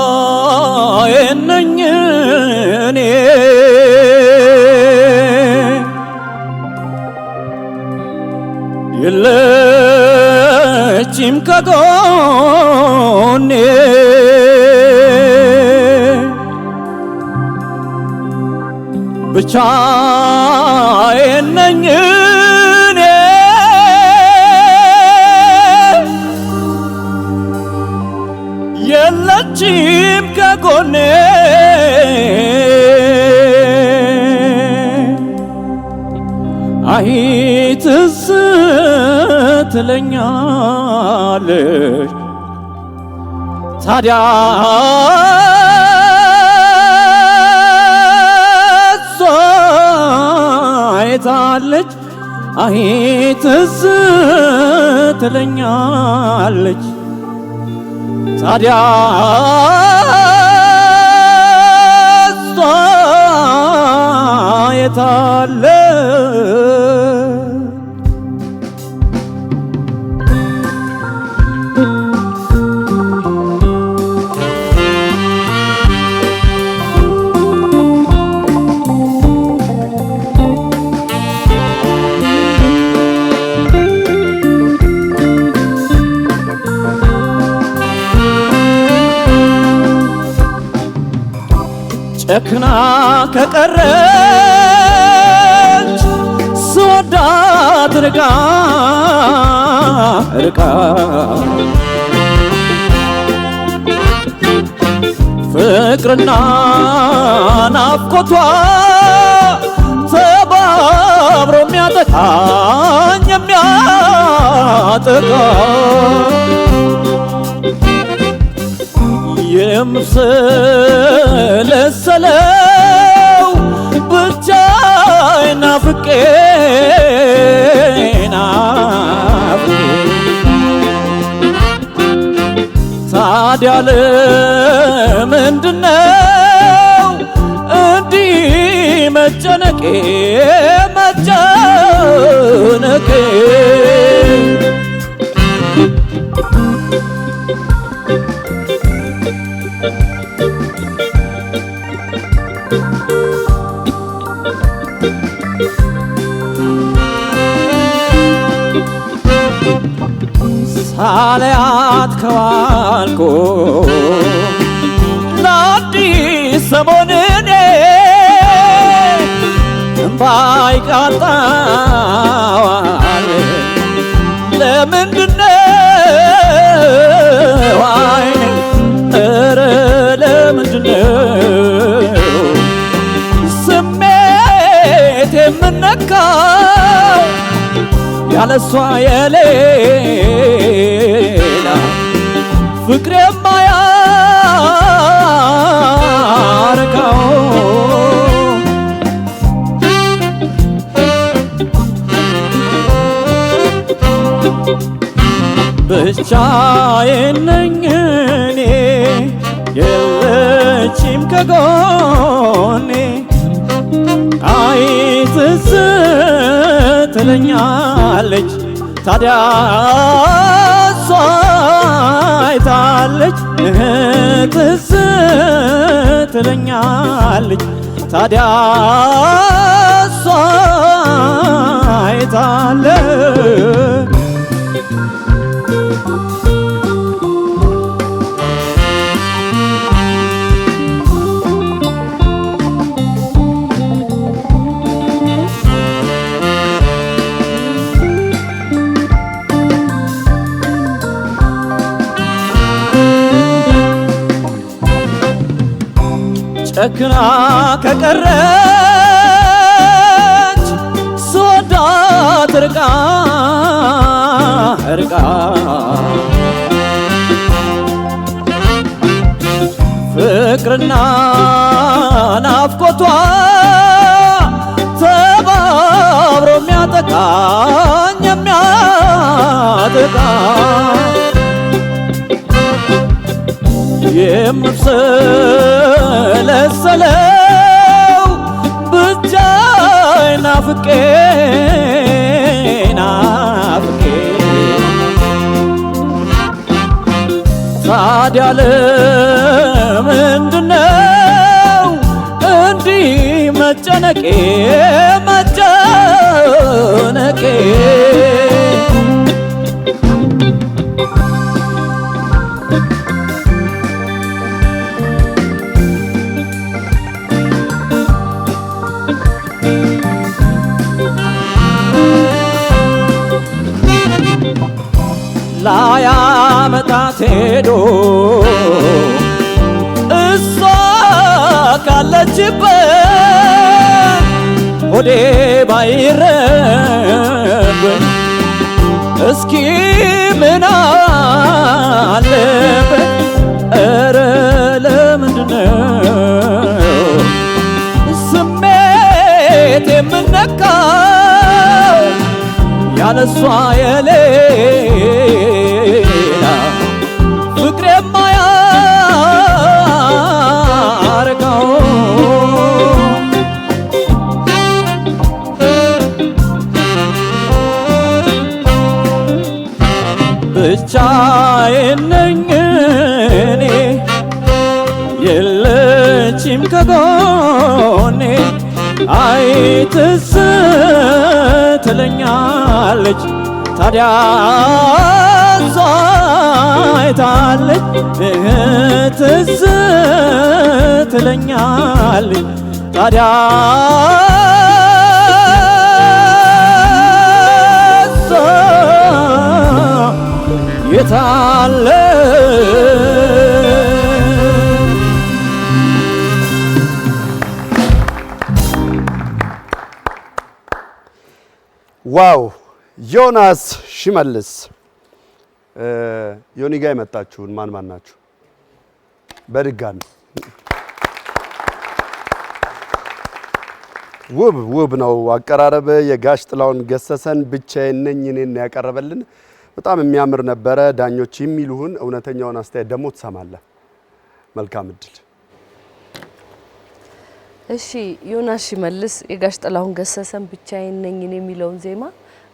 ብቻዬን ነኝ እኔ የለችም ከጎኔ ብቻዬን ነኝ እኔ የለችም ከጎኔ አይ ትዝ ትለኛለች ታዲያ እሷ የታለች አይ ትዝ ትለኛለች ታዲያ እሷ የታለች ጨክና ከቀረች ስወዳት ርቃ ፍቅርና ናፍቆቷ ተባብሮ የሚያጠቃኝ የሚያጠቃ የምሰለሰለው ብቻዬን ናፍቄ ታዲያ ለምንድነው እንዲህ መጨነቄ ሳላያት ከዋልኩ ለአዲስ ሰሞን እኔ እምባይ ቃጣዋል ለምንድነው አይኔ ኧረ ለምንድነው ስሜት የምነካው ያለሷ የሌላ ፍቅር የማያረካው ብቻዬን ነኝ እኔ የለችም ከጎኔ አይ ትዝ ትለኛለች ታዲያ እሷ የታለች ትዝ ትለኛለች ታዲያ እሷ የታለች ጨክና ከቀረች ስወዳት ርቃ ፍቅርና ናፍቆቷ ተባብሮ የሚያጠቃኝ የሚያጠቃ የምሰለሰለው ብቻዬን ናፍቄ ታዲያ ለምንድነው እንዲህ መጨነቄ መጨነቄ ላያመጣት ሄዶ እሷ ካለችበት ሆዴ ባይረበኝ እስኪ ምን አለበት ኧረ ለምንድነው ስሜት የምነካው ያለሷ የሌላ ፍቅር የማያረካው ብቻዬን ነኝ እኔ የለችም ከጎኔ አይ ትዝ ትለኛለች ታዲያ እሷ አይታለች ትዝ ትለኛለች ታዲያ እሷ የታለች ዋው ዮናስ ሽመልስ ዮኒ ጋር የመጣችሁን ማን ናችሁ? በድጋሚ ውብ ነው አቀራረብ። የጋሽ ጥላሁን ገሰሰን ብቻዬን ነኝ እኔን ያቀረበልን በጣም የሚያምር ነበረ። ዳኞች የሚሉህን እውነተኛውን አስተያየት ደግሞ ትሰማለህ። መልካም እድል። እሺ ዮናስ ሽመልስ የጋሽ ጥላሁን ገሰሰን ብቻዬን ነኝ የሚለውን ዜማ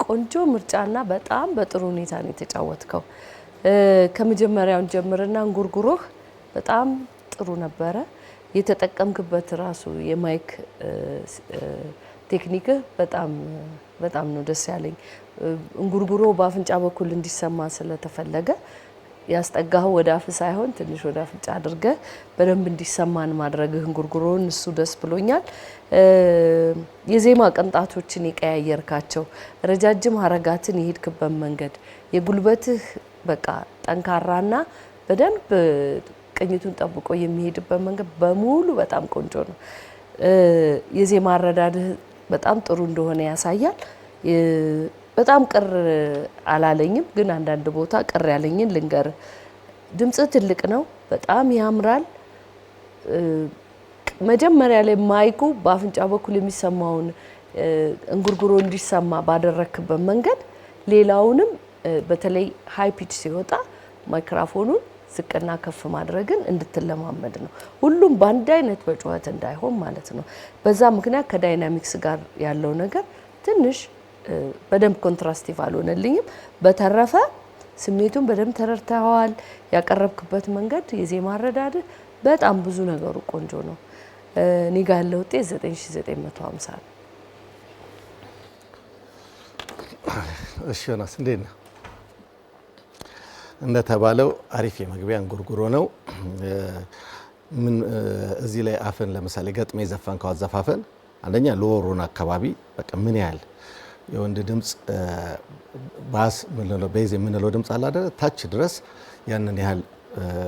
ቆንጆ ምርጫና በጣም በጥሩ ሁኔታ ነው የተጫወትከው። ከመጀመሪያውን ጀምርና እንጉርጉሮህ በጣም ጥሩ ነበረ። የተጠቀምክበት ራሱ የማይክ ቴክኒክህ በጣም ነው ደስ ያለኝ። እንጉርጉሮ በአፍንጫ በኩል እንዲሰማ ስለተፈለገ ያስጠጋው ወደ አፍ ሳይሆን ትንሽ ወደ አፍንጫ አድርገ በደንብ እንዲሰማን ማድረግህ እንጉርጉሮን እሱ ደስ ብሎኛል። የዜማ ቅንጣቶችን የቀያየርካቸው ረጃጅም ሀረጋትን የሄድክበት መንገድ የጉልበትህ በቃ ጠንካራና በደንብ ቅኝቱን ጠብቆ የሚሄድበት መንገድ በሙሉ በጣም ቆንጆ ነው። የዜማ አረዳድህ በጣም ጥሩ እንደሆነ ያሳያል። በጣም ቅር አላለኝም፣ ግን አንዳንድ ቦታ ቅር ያለኝን ልንገር። ድምጽ ትልቅ ነው፣ በጣም ያምራል። መጀመሪያ ላይ ማይኩ በአፍንጫ በኩል የሚሰማውን እንጉርጉሮ እንዲሰማ ባደረክበት መንገድ ሌላውንም በተለይ ሃይ ፒች ሲወጣ ማይክሮፎኑን ዝቅና ከፍ ማድረግን እንድትለማመድ ነው። ሁሉም በአንድ አይነት በጩኸት እንዳይሆን ማለት ነው። በዛ ምክንያት ከዳይናሚክስ ጋር ያለው ነገር ትንሽ በደንብ ኮንትራስቲቭ አልሆነልኝም። በተረፈ ስሜቱን በደንብ ተረድተዋል። ያቀረብክበት መንገድ የዜማ አረዳድ በጣም ብዙ ነገሩ ቆንጆ ነው። እኔ ጋር ያለው ውጤት 9950 ነው። እሺ ዮናስ እንዴት ነህ? እንደተባለው አሪፍ የመግቢያ እንጉርጉሮ ነው። ምን እዚህ ላይ አፈን ለምሳሌ ገጥሜ ዘፈንከው አዘፋፈን አንደኛ ሎወሩን አካባቢ በቃ ምን ያህል የወንድ ድምጽ ባስ ምንለው ቤዝ የምንለው ድምጽ አለ አይደል ታች ድረስ ያንን ያህል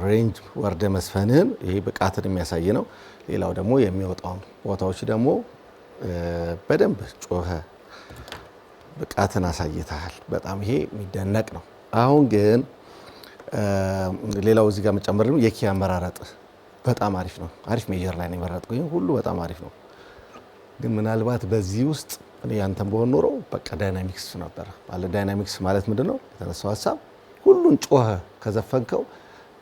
ሬንጅ ወርደ መስፈንህን ይሄ ብቃትን የሚያሳይ ነው። ሌላው ደግሞ የሚወጣው ቦታዎች ደግሞ በደንብ ጮኸ ብቃትን አሳይተሃል። በጣም ይሄ የሚደነቅ ነው። አሁን ግን ሌላው እዚህ ጋር መጨመር ነው የኪ አመራረጥ በጣም አሪፍ ነው። አሪፍ ሜጀር ላይ ነው የመረጥከው። ይሄ ሁሉ በጣም አሪፍ ነው። ግን ምናልባት በዚህ ውስጥ እኔ አንተም በሆነ ኖሮ በቃ ዳይናሚክስ ነበር ማለት ዳይናሚክስ ማለት ምንድነው? የተነሳው ሐሳብ ሁሉን ጮኸ ከዘፈንከው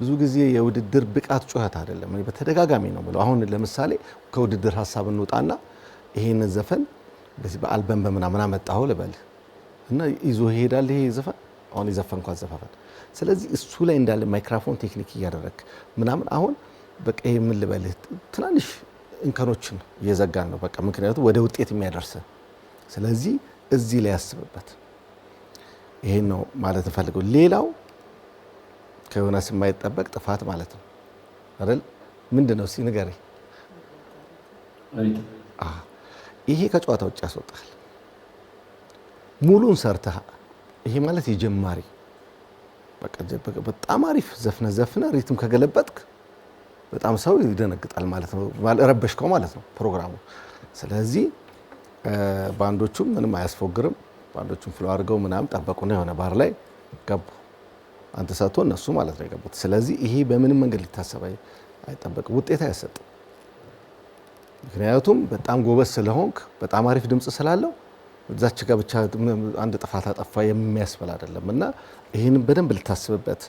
ብዙ ጊዜ የውድድር ብቃት ጮኸት አይደለም። እኔ በተደጋጋሚ ነው ብለው አሁን ለምሳሌ ከውድድር ሐሳብ እንውጣና ይሄን ዘፈን በዚህ በአልበም በመናመና መጣው ልበል እና ይዞ ይሄዳል። ይሄ ዘፈን አሁን የዘፈንኳት አዘፋፈን። ስለዚህ እሱ ላይ እንዳለ ማይክሮፎን ቴክኒክ እያደረክ ምናምን አሁን በቃ ይሄ ምን ልበልህ ትናንሽ እንከኖችን እየዘጋን ነው በቃ ምክንያቱም ወደ ውጤት የሚያደርስ። ስለዚህ እዚህ ላይ ያስብበት። ይሄን ነው ማለት እንፈልገው። ሌላው ከዮናስ የማይጠበቅ ጥፋት ማለት ነው አይደል? ምንድነው እስኪ ንገረኝ። ይሄ ከጨዋታ ውጭ ያስወጣል። ሙሉን ሰርተህ ይሄ ማለት የጀማሪ በቃ በጣም አሪፍ ዘፍነ ሪትም ከገለበጥክ በጣም ሰው ይደነግጣል ማለት ነው። ረበሽከው ማለት ነው ፕሮግራሙ። ስለዚህ ባንዶቹም ምንም አያስፎግርም። ባንዶቹም ፍሎ አድርገው ምናምን ጠበቁና የሆነ ባር ላይ ገቡ። አንተ ሰጥቶ እነሱ ማለት ነው የገቡት። ስለዚህ ይሄ በምንም መንገድ ሊታሰብ አይጠበቅም። ውጤት አያሰጥም። ምክንያቱም በጣም ጎበዝ ስለሆንክ በጣም አሪፍ ድምጽ ስላለው እዛች ጋር ብቻ አንድ ጥፋት አጠፋ የሚያስብል አይደለም እና ይሄንን በደንብ ልታስብበት።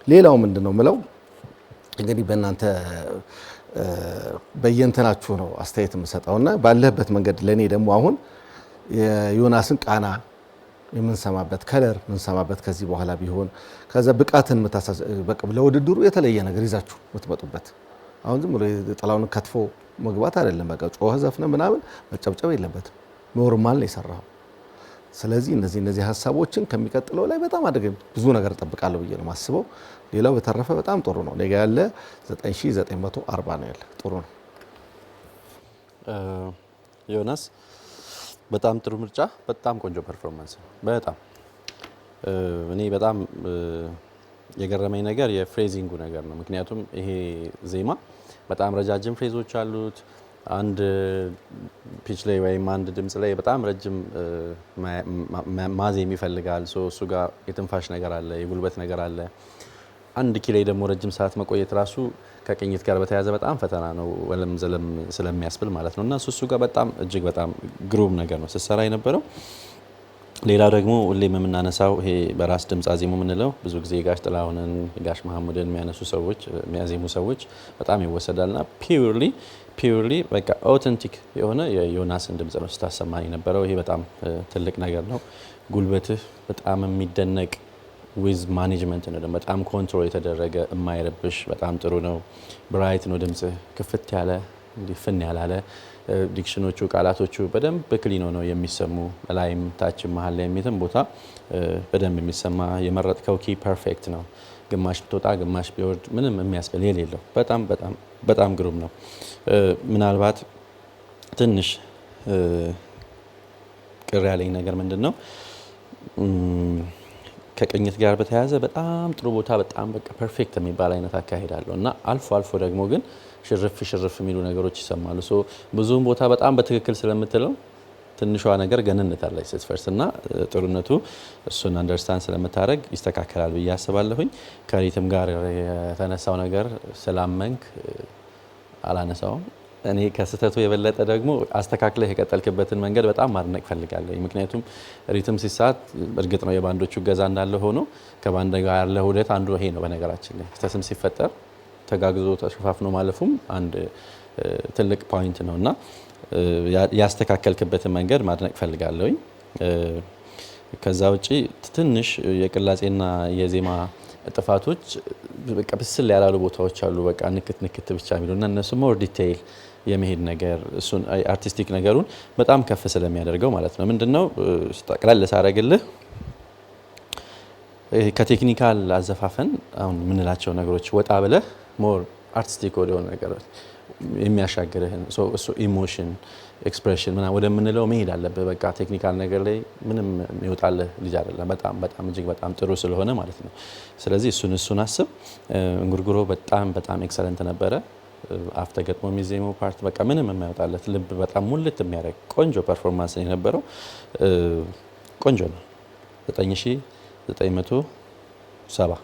ሌላው ምንድነው ምለው እንግዲህ በእናንተ በየእንትናችሁ ነው አስተያየት የምሰጠውና ባለህበት መንገድ ለኔ ደግሞ አሁን የዮናስን ቃና የምንሰማበት ከለር የምንሰማበት ከዚህ በኋላ ቢሆን ከዛ ብቃትን በቃ ለውድድሩ የተለየ ነገር ይዛችሁ የምትመጡበት። አሁን ዝም ብሎ ጥላውን ከትፎ መግባት አይደለም። በቃ ጮኸ ዘፍነ ምናምን መጨብጨብ የለበትም። ኖርማል ነው የሰራው። ስለዚህ እነዚህ ሀሳቦችን ከሚቀጥለው ላይ በጣም አደገኝ ብዙ ነገር እጠብቃለሁ ብዬ ነው ማስበው። ሌላው በተረፈ በጣም ጥሩ ነው። ነገ ያለ 9940 ነው ያለ ጥሩ ነው። ዮናስ በጣም ጥሩ ምርጫ፣ በጣም ቆንጆ ፐርፎርማንስ ነው። በጣም እኔ በጣም የገረመኝ ነገር የፍሬዚንጉ ነገር ነው። ምክንያቱም ይሄ ዜማ በጣም ረጃጅም ፍሬዞች አሉት። አንድ ፒች ላይ ወይም አንድ ድምጽ ላይ በጣም ረጅም ማዜም ይፈልጋል። እሱ ጋር የትንፋሽ ነገር አለ፣ የጉልበት ነገር አለ። አንድ ኪ ላይ ደግሞ ረጅም ሰዓት መቆየት ራሱ ከቅኝት ጋር በተያያዘ በጣም ፈተና ነው፣ ወለም ዘለም ስለሚያስብል ማለት ነው። እና እሱ ጋር በጣም እጅግ በጣም ግሩም ነገር ነው ስትሰራ የነበረው። ሌላው ደግሞ ሁሌም የምናነሳው ይሄ በራስ ድምጽ አዜሙ የምንለው ብዙ ጊዜ ጋሽ ጥላሁንን ጋሽ መሐሙድን የሚያነሱ ሰዎች የሚያዜሙ ሰዎች በጣም ይወሰዳልና ፒውርሊ በቃ ኦተንቲክ የሆነ የዮናስን ድምጽ ነው ስታሰማኝ የነበረው። ይሄ በጣም ትልቅ ነገር ነው። ጉልበትህ በጣም የሚደነቅ ዊዝ ማኔጅመንት ነው። በጣም ኮንትሮል የተደረገ የማይረብሽ በጣም ጥሩ ነው። ብራይት ነው ድምጽህ፣ ክፍት ያለ እንዲፍን ያላለ ዲክሽኖቹ ቃላቶቹ በደንብ በክሊኖ ነው የሚሰሙ። ላይም ታችም መሀል ላይ የሚትም ቦታ በደንብ የሚሰማ የመረጥከው ኪ ፐርፌክት ነው። ግማሽ ብትወጣ ግማሽ ቢወርድ ምንም የሚያስብል የሌለው በጣም በጣም በጣም ግሩም ነው። ምናልባት ትንሽ ቅር ያለኝ ነገር ምንድነው ከቅኝት ጋር በተያያዘ በጣም ጥሩ ቦታ በጣም በቃ ፐርፌክት የሚባል አይነት አካሄድ አለው እና አልፎ ደግሞ ግን ሽርፍ የሚሉ ነገሮች ይሰማሉ። ብዙውን ቦታ በጣም በትክክል ስለምትለው ትንሿ ነገር ገነንታለች ስትፈርስ እና ጥሩነቱ እሱን አንደርስታንድ ስለምታደርግ ይስተካከላል ብዬ አስባለሁኝ። ከሪትም ጋር የተነሳው ነገር ስላመንክ አላነሳውም። እኔ ከስተቱ የበለጠ ደግሞ አስተካክለህ የቀጠልክበትን መንገድ በጣም ማድነቅ ፈልጋለሁ። ምክንያቱም ሪትም ሲሳት እርግጥ ነው የባንዶቹ ገዛ እንዳለ ሆኖ ከባንድ ጋር ያለ ውህደት አንዱ ይሄ ነው። በነገራችን ላይ ስተትም ሲፈጠር ተጋግዞ ተሸፋፍኖ ማለፉም አንድ ትልቅ ፖይንት ነው እና ያስተካከልክበትን መንገድ ማድነቅ ፈልጋለሁኝ። ከዛ ውጪ ትንሽ የቅላጼና የዜማ ጥፋቶች በቃ ብስል ያላሉ ቦታዎች አሉ። በቃ ንክት ብቻ የሚሉና እነሱ ሞር ዲቴይል የመሄድ ነገር እሱን አርቲስቲክ ነገሩን በጣም ከፍ ስለሚያደርገው ማለት ነው። ምንድነው ጠቅላላ ሳረግልህ ከቴክኒካል አዘፋፈን አሁን የምንላቸው ነገሮች ወጣ ብለህ ሞር አርቲስቲክ ወደሆነ ነገር የሚያሻግርህን እሱ ኢሞሽን ኤክስፕሬሽን ምናምን ወደምንለው መሄድ አለብህ። በቃ ቴክኒካል ነገር ላይ ምንም ይወጣልህ ልጅ አይደለም። በጣም እጅግ በጣም ጥሩ ስለሆነ ማለት ነው። ስለዚህ እሱን አስብ። እንጉርጉሮ በጣም ኤክሰለንት ነበረ። አፍ ተገጥሞ የሚዜመው ፓርት በቃ ምንም የማይወጣለት ልብ በጣም ሙልት የሚያደርግ ቆንጆ ፐርፎርማንስ ነው የነበረው። ቆንጆ ነው። 9970